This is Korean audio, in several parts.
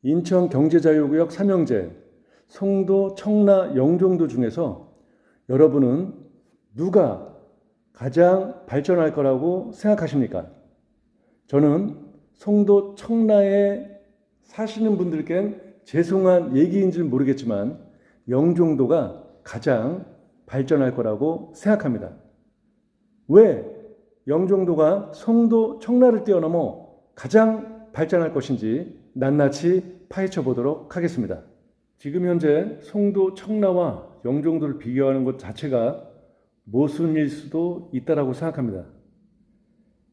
인천경제자유구역 삼형제, 송도, 청라, 영종도 중에서 여러분은 누가 가장 발전할 거라고 생각하십니까? 저는 송도, 청라에 사시는 분들께는 죄송한 얘기인 줄 모르겠지만 영종도가 가장 발전할 거라고 생각합니다. 왜 영종도가 송도, 청라를 뛰어넘어 가장 발전할 것인지 낱낱이 파헤쳐 보도록 하겠습니다. 지금 현재 송도, 청라와 영종도를 비교하는 것 자체가 모순일 수도 있다고 생각합니다.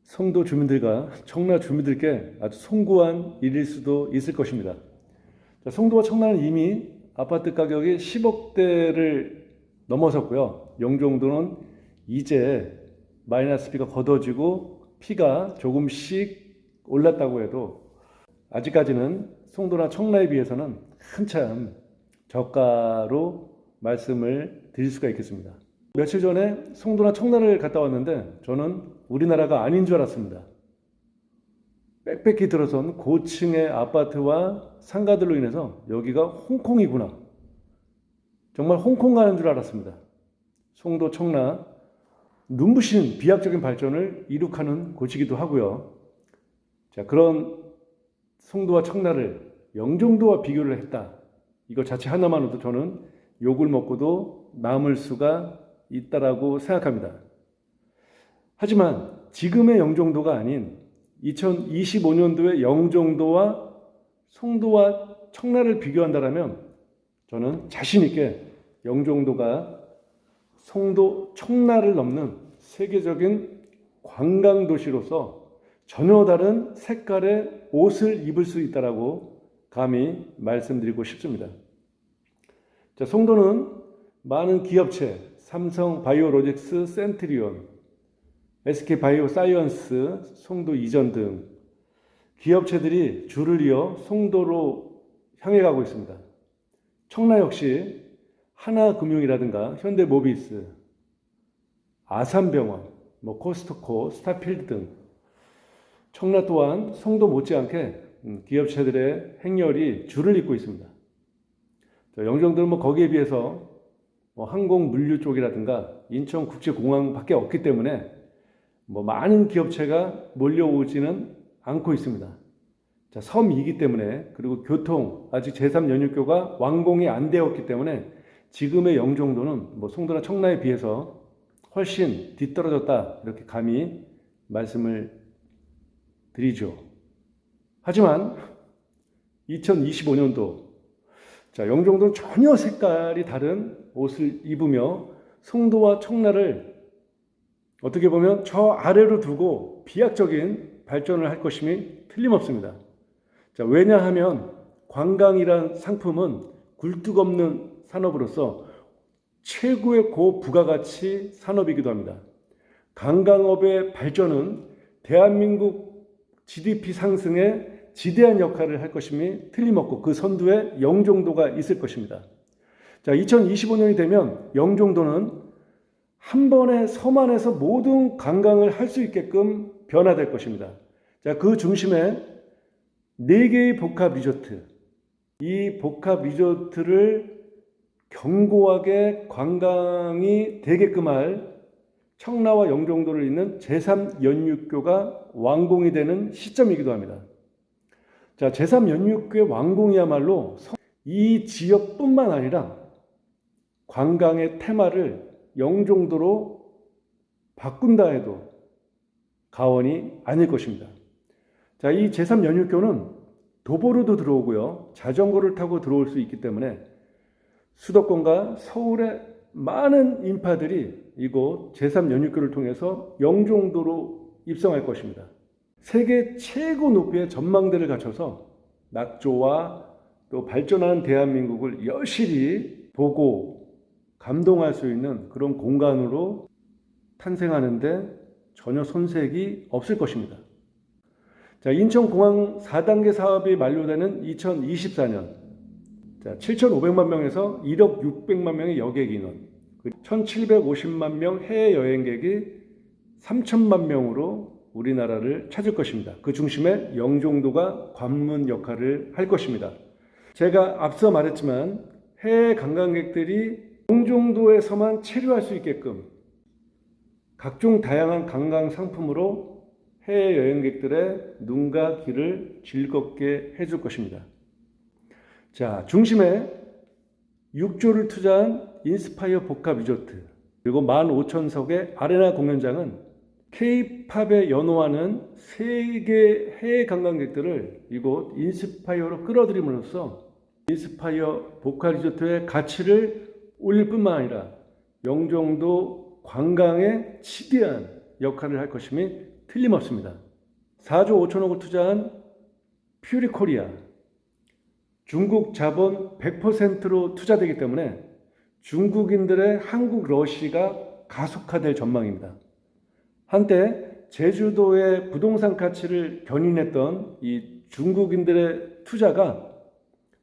송도 주민들과 청라 주민들께 아주 송구한 일일 수도 있을 것입니다. 송도와 청라는 이미 아파트 가격이 10억대를 넘어섰고요. 영종도는 이제 마이너스 P가 걷어지고 P가 조금씩 올랐다고 해도 아직까지는 송도나 청라에 비해서는 한참 저가로 말씀을 드릴 수가 있겠습니다. 며칠 전에 송도나 청라를 갔다 왔는데 저는 우리나라가 아닌 줄 알았습니다. 빽빽히 들어선 고층의 아파트와 상가들로 인해서 여기가 홍콩이구나. 정말 홍콩 가는 줄 알았습니다. 송도, 청라 눈부신 비약적인 발전을 이룩하는 곳이기도 하고요. 자, 그런 송도와 청라를 영종도와 비교를 했다. 이거 자체 하나만으로도 저는 욕을 먹고도 남을 수가 있다라고 생각합니다. 하지만 지금의 영종도가 아닌 2025년도의 영종도와 송도와 청라를 비교한다면 저는 자신 있게 영종도가 송도, 청라를 넘는 세계적인 관광도시로서 전혀 다른 색깔의 옷을 입을 수 있다라고 감히 말씀드리고 싶습니다. 자, 송도는 많은 기업체, 삼성 바이오로직스, 센트리온, SK 바이오사이언스, 송도 이전 등 기업체들이 줄을 이어 송도로 향해 가고 있습니다. 청라 역시 하나금융이라든가 현대모비스, 아산병원, 코스트코, 스타필드 등 청라 또한 송도 못지않게 기업체들의 행렬이 줄을 잇고 있습니다. 영종도는 거기에 비해서 항공 물류 쪽이라든가 인천국제공항밖에 없기 때문에 많은 기업체가 몰려오지는 않고 있습니다. 자, 섬이기 때문에 그리고 교통 아직 제3연육교가 완공이 안 되었기 때문에 지금의 영종도는 송도나 청라에 비해서 훨씬 뒤떨어졌다 이렇게 감히 말씀을 드리죠. 하지만 2025년도 자, 영종도는 전혀 색깔이 다른 옷을 입으며 송도와 청라를 어떻게 보면 저 아래로 두고 비약적인 발전을 할 것임이 틀림없습니다. 자, 왜냐하면 관광이란 상품은 굴뚝없는 산업으로서 최고의 고부가가치 산업이기도 합니다. 관광업의 발전은 대한민국 GDP 상승에 지대한 역할을 할 것임이 틀림없고 그 선두에 영종도가 있을 것입니다. 자, 2025년이 되면 영종도는 한 번에 섬 안에서 모든 관광을 할 수 있게끔 변화될 것입니다. 자, 그 중심에 4개의 복합 리조트, 이 복합 리조트를 견고하게 관광이 되게끔 할 청라와 영종도를 잇는 제3연육교가 완공이 되는 시점이기도 합니다. 자, 제3연육교의 완공이야말로 이 지역뿐만 아니라 관광의 테마를 영종도로 바꾼다 해도 과언이 아닐 것입니다. 자, 이 제3연육교는 도보로도 들어오고요, 자전거를 타고 들어올 수 있기 때문에 수도권과 서울의 많은 인파들이 이곳 제3연육교를 통해서 영종도로 입성할 것입니다. 세계 최고 높이의 전망대를 갖춰서 낙조와 또 발전하는 대한민국을 여실히 보고 감동할 수 있는 그런 공간으로 탄생하는데 전혀 손색이 없을 것입니다. 자, 인천공항 4단계 사업이 만료되는 2024년, 자, 7,500만 명에서 1억 600만 명의 여객 인원, 1,750만 명 해외 여행객이 3,000만 명으로 우리나라를 찾을 것입니다. 그 중심에 영종도가 관문 역할을 할 것입니다. 제가 앞서 말했지만 해외 관광객들이 영종도에서만 체류할 수 있게끔 각종 다양한 관광 상품으로 해외 여행객들의 눈과 귀를 즐겁게 해줄 것입니다. 자, 중심에 6조를 투자한 인스파이어 복합 리조트, 그리고 15,000석의 아레나 공연장은 K-팝에 연호하는 세계 해외 관광객들을 이곳 인스파이어로 끌어들임으로써 인스파이어 복합 리조트의 가치를 올릴 뿐만 아니라 영종도 관광에 치대한 역할을 할 것임이 틀림없습니다. 4조 5천억을 투자한 퓨리코리아, 중국 자본 100%로 투자되기 때문에 중국인들의 한국 러시가 가속화될 전망입니다. 한때 제주도의 부동산 가치를 견인했던 이 중국인들의 투자가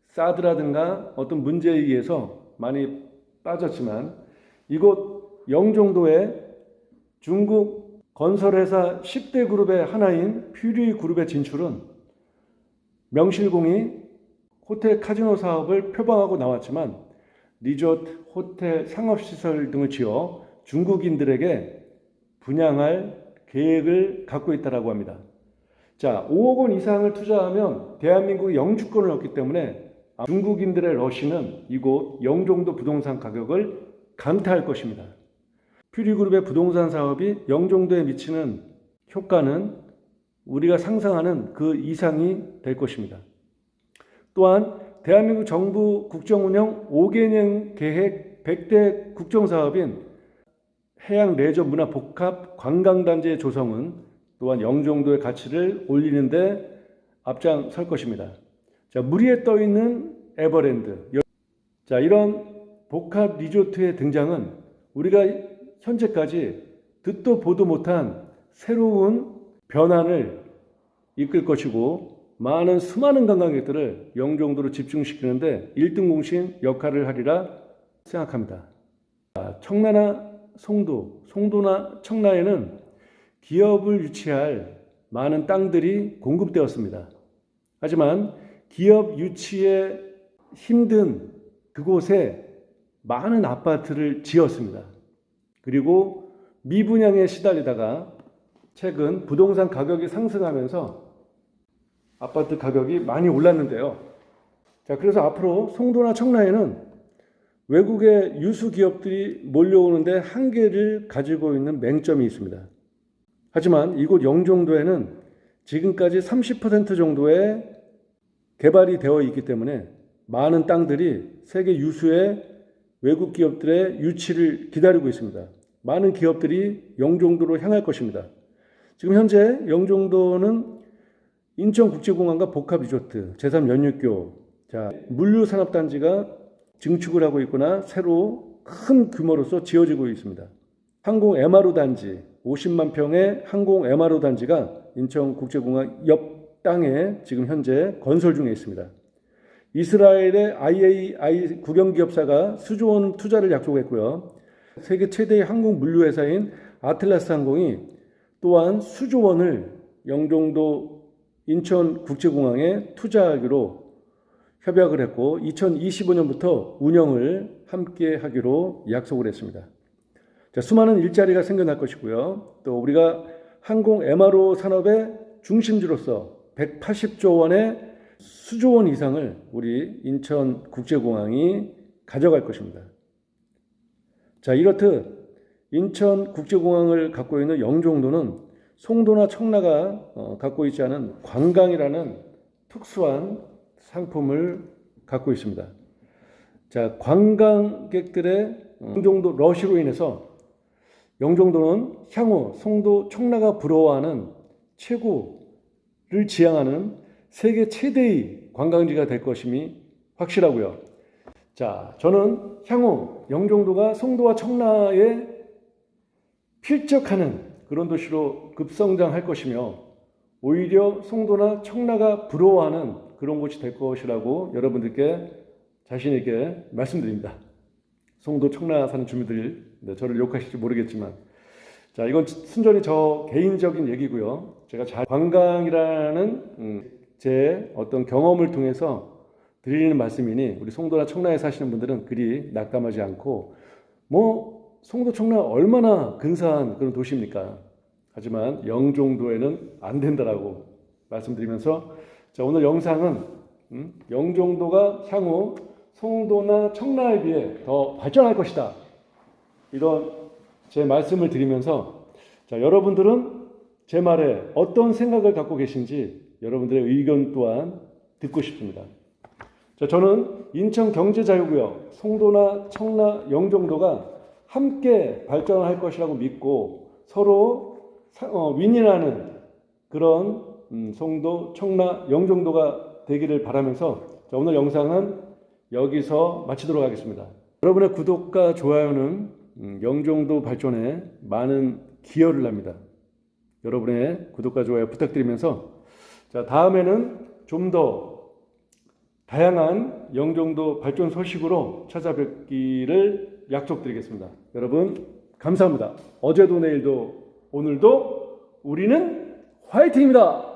사드라든가 어떤 문제에 의해서 많이 빠졌지만 이곳 영종도에 중국 건설회사 10대 그룹의 하나인 퓨리 그룹의 진출은 명실공히 호텔 카지노 사업을 표방하고 나왔지만 리조트, 호텔, 상업시설 등을 지어 중국인들에게 분양할 계획을 갖고 있다고 합니다. 자, 5억 원 이상을 투자하면 대한민국이 영주권을 얻기 때문에 중국인들의 러시는 이곳 영종도 부동산 가격을 강타할 것입니다. 퓨리그룹의 부동산 사업이 영종도에 미치는 효과는 우리가 상상하는 그 이상이 될 것입니다. 또한 대한민국 정부 국정운영 5개년 계획 100대 국정사업인 해양 레저 문화 복합 관광단지의 조성은 또한 영종도의 가치를 올리는 데 앞장설 것입니다. 자, 물 위에 떠 있는 에버랜드. 자, 이런 복합 리조트의 등장은 우리가 현재까지 듣도 보도 못한 새로운 변환을 이끌 것이고 많은 수많은 관광객들을 영종도로 집중시키는데 1등 공신 역할을 하리라 생각합니다. 청라나 송도나 청라에는 기업을 유치할 많은 땅들이 공급되었습니다. 하지만 기업 유치에 힘든 그곳에 많은 아파트를 지었습니다. 그리고 미분양에 시달리다가 최근 부동산 가격이 상승하면서 아파트 가격이 많이 올랐는데요. 자, 그래서 앞으로 송도나 청라에는 외국의 유수 기업들이 몰려오는데 한계를 가지고 있는 맹점이 있습니다. 하지만 이곳 영종도에는 지금까지 30% 정도의 개발이 되어 있기 때문에 많은 땅들이 세계 유수의 외국 기업들의 유치를 기다리고 있습니다. 많은 기업들이 영종도로 향할 것입니다. 지금 현재 영종도는 인천국제공항과 복합리조트, 제3연륙교, 자, 물류산업단지가 증축을 하고 있거나 새로 큰 규모로서 지어지고 있습니다. 항공 MRO 단지, 50만 평의 항공 MRO 단지가 인천국제공항 옆 땅에 지금 현재 건설 중에 있습니다. 이스라엘의 IAI 국영기업사가 수조 원 투자를 약속했고요. 세계 최대의 항공 물류회사인 아틀라스 항공이 또한 수조 원을 영종도 인천국제공항에 투자하기로 협약을 했고 2025년부터 운영을 함께 하기로 약속을 했습니다. 자, 수많은 일자리가 생겨날 것이고요. 또 우리가 항공 MRO 산업의 중심지로서 180조 원의 수조 원 이상을 우리 인천국제공항이 가져갈 것입니다. 자, 이렇듯 인천국제공항을 갖고 있는 영종도는 송도나 청라가 갖고 있지 않은 관광이라는 특수한 상품을 갖고 있습니다. 자, 관광객들의 영종도 러시로 인해서 영종도는 향후 송도, 청라가 부러워하는 최고를 지향하는 세계 최대의 관광지가 될 것임이 확실하고요. 자, 저는 향후 영종도가 송도와 청라에 필적하는 그런 도시로 급성장할 것이며 오히려 송도나 청라가 부러워하는 그런 곳이 될 것이라고 여러분들께 자신 있게 말씀드립니다. 송도, 청라 사는 주민들, 저를 욕하실지 모르겠지만, 자, 이건 순전히 저 개인적인 얘기고요. 제가 관광이라는 제 어떤 경험을 통해서 드리는 말씀이니 우리 송도나 청라에 사시는 분들은 그리 낙담하지 않고 뭐 송도 청라 얼마나 근사한 그런 도시입니까? 하지만 영종도에는 안 된다라고 말씀드리면서 자, 오늘 영상은 영종도가 향후 송도나 청라에 비해 더 발전할 것이다. 이런 제 말씀을 드리면서 자, 여러분들은 제 말에 어떤 생각을 갖고 계신지 여러분들의 의견 또한 듣고 싶습니다. 자, 저는 인천경제자유구역, 송도나 청라, 영종도가 함께 발전할 것이라고 믿고 서로 윈윈하는 그런 송도, 청라, 영종도가 되기를 바라면서 자, 오늘 영상은 여기서 마치도록 하겠습니다. 여러분의 구독과 좋아요는 영종도 발전에 많은 기여를 합니다. 여러분의 구독과 좋아요 부탁드리면서 자, 다음에는 좀 더 다양한 영종도 발전 소식으로 찾아뵙기를 약속드리겠습니다. 여러분 감사합니다. 어제도 내일도 오늘도 우리는 화이팅입니다.